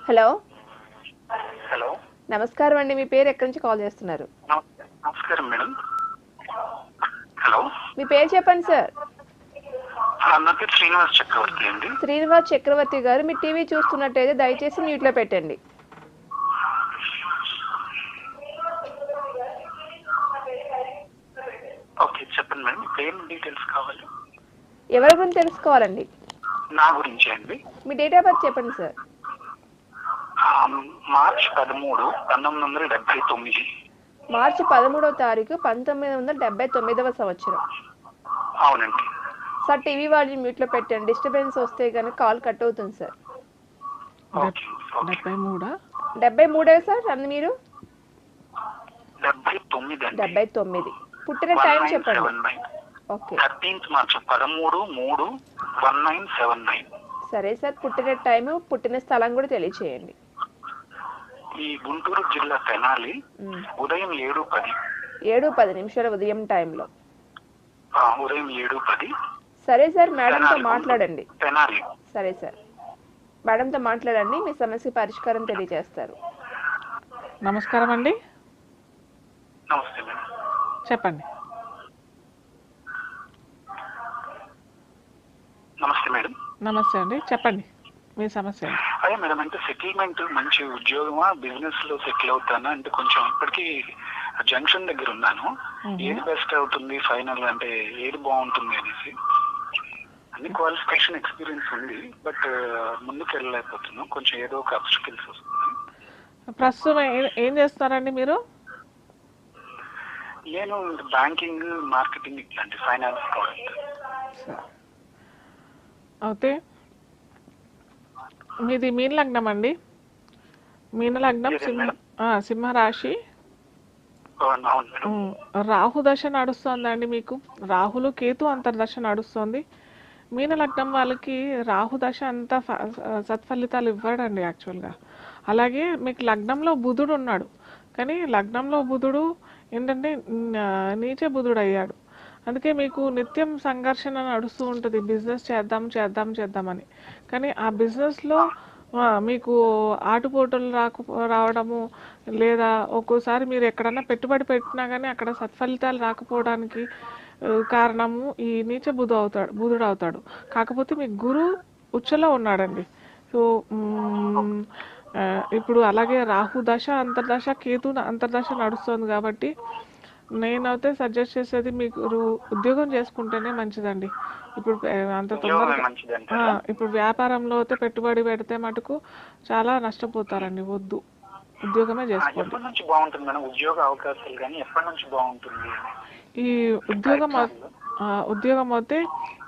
Hello hello నమస్కారం అండి. మీ పేరు ఎక్కడి నుంచి కాల్ చేస్తున్నారు? నమస్కారం మేడం. హలో మీ పేరు చెప్పండి సార్. నా పేరు శ్రీనివాస్ చక్రవర్తి అండి. శ్రీనివాస్ చక్రవర్తి గారు, మీ టీవీ చూస్తున్నట్టయితే దయచేసి మ్యూట్లో పెట్టండి. ఓకే చెప్పండి మేడం. పేరు డీటెయిల్స్ కావాలి. ఎవరి గురించి తెలుసుకోవాలండి? నా గురించి అండి. మీ డేట్ ఆఫ్ బర్త్ చెప్పండి సార్. మార్చ్ 13, 1979. మార్చి 13వ తారీఖు 1979వ సంవత్సరం. అవునండి సార్, టీవీ వాల్యూమ్ మ్యూట్లో పెట్టండి. డిస్టర్బెన్స్ వస్తే కనుక కాల్ కట్ అవుతుంది సార్. 73 సార్ అన్ని మీరు? 79. పుట్టిన టైం చెప్పండి. Okay 13th March 13/3/1979. సరే సార్, పుట్టిన టైం, పుట్టిన స్థలం కూడా తెలియచేయండి. ఈ గుంటూరు జిల్లా తెనాలి. ఉదయం 7:10 ఉదయం టైంలో. ఉదయం 7:10. సరే సార్, మేడంతో మాట్లాడండి. తెనాలి. సరే సార్, మేడంతో మాట్లాడండి. మీ సమస్య పరిష్కారం తెలియజేస్తారు. నమస్కారం అండి. నమస్తే మేడం. చెప్పండి. నమస్తే మేడం. నమస్తే అండి, చెప్పండి మీ సమస్య. అదే మేడం, అంటే సెటిల్మెంట్ మంచి ఉద్యోగమా, బిజినెస్ లో సెటిల్ అవుతానా అంటే కొంచెం ఇప్పటికీ జంక్షన్ దగ్గర ఉన్నాను. ఏది బెస్ట్ అవుతుంది ఫైనల్, అంటే ఏది బాగుంటుంది అనేసి. అన్ని క్వాలిఫికేషన్ ఎక్స్పీరియన్స్ ఉంది, బట్ ముందుకు వెళ్ళలేకపోతున్నాం. కొంచెం ఏదో ఒక అబ్స్టికల్స్ వస్తుంది. ప్రస్తుతం ఏం చేస్తారండి మీరు? నేను బ్యాంకింగ్, మార్కెటింగ్ ఇట్లాంటి ఫైనాన్స్ ప్రోడక్ట్. అయితే మీది మీన లగ్నం అండి. మీన లగ్నం, సింహరాశి. రాహు దశ నడుస్తుందండి మీకు. రాహులు కేతు అంతర్దశ నడుస్తుంది. మీన లగ్నం వాళ్ళకి రాహు దశ అంతా సత్ఫలితాలు ఇవ్వడండి యాక్చువల్గా. అలాగే మీకు లగ్నంలో బుధుడు ఉన్నాడు, కానీ లగ్నంలో బుధుడు ఏంటంటే నీచ బుధుడు అయ్యాడు. అందుకే మీకు నిత్యం సంఘర్షణ నడుస్తూ ఉంటుంది, బిజినెస్ చేద్దామని. కానీ ఆ బిజినెస్లో మీకు ఆటుపోటులు రావడము, లేదా ఒక్కోసారి మీరు ఎక్కడన్నా పెట్టుబడి పెట్టినా కానీ అక్కడ సత్ఫలితాలు రాకపోవడానికి కారణము ఈ నీచ బుధుడు అవుతాడు. కాకపోతే మీ గురు ఉచ్చలో ఉన్నాడండి. సో ఇప్పుడు అలాగే రాహు దశ అంతర్దశ, కేతు అంతర్దశ నడుస్తుంది. కాబట్టి నేనైతే సజెస్ట్ చేసేది మీకు ఉద్యోగం చేసుకుంటేనే మంచిదండి. ఇప్పుడు అంత తొందరగా ఇప్పుడు వ్యాపారంలో అయితే పెట్టుబడి పెడితే మటుకు చాలా నష్టపోతారండి. వద్దు, ఉద్యోగమే చేసుకోండి. ఉద్యోగ అవకాశాలు కానీ ఎప్పటి నుంచి బాగుంటుంది? ఈ ఉద్యోగం అయితే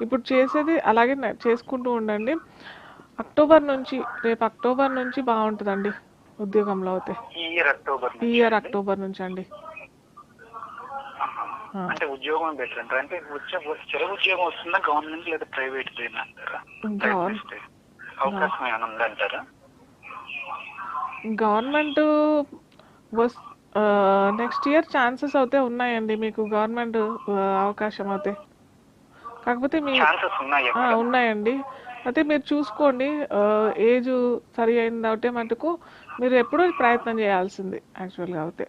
ఇప్పుడు చేసేది అలాగే చేసుకుంటూ ఉండండి. రేపు అక్టోబర్ నుంచి బాగుంటుందండి ఉద్యోగంలో అయితే. ఈ ఇయర్ అక్టోబర్ నుంచి అండి. అంటే ఉద్యోగం బెటర్ అంటారా? అంటే స్థిర ఉద్యోగం వస్తుందా గవర్నమెంట్ లేదా ప్రైవేట్ అంటారా? అవకాశం ఏమైనా ఉందంటారా? గవర్నమెంట్ నెక్స్ట్ ఇయర్ ఛాన్సెస్ అయితే ఉన్నాయండి మీకు, గవర్నమెంట్ అవకాశం అయితే. కాకపోతే మీ ఉన్నాయండి. అయితే మీరు చూసుకోండి, ఏజ్ సరి అయింది అయితే మటుకు మీరు ఎప్పుడూ ప్రయత్నం చేయాల్సింది యాక్చువల్గా అయితే.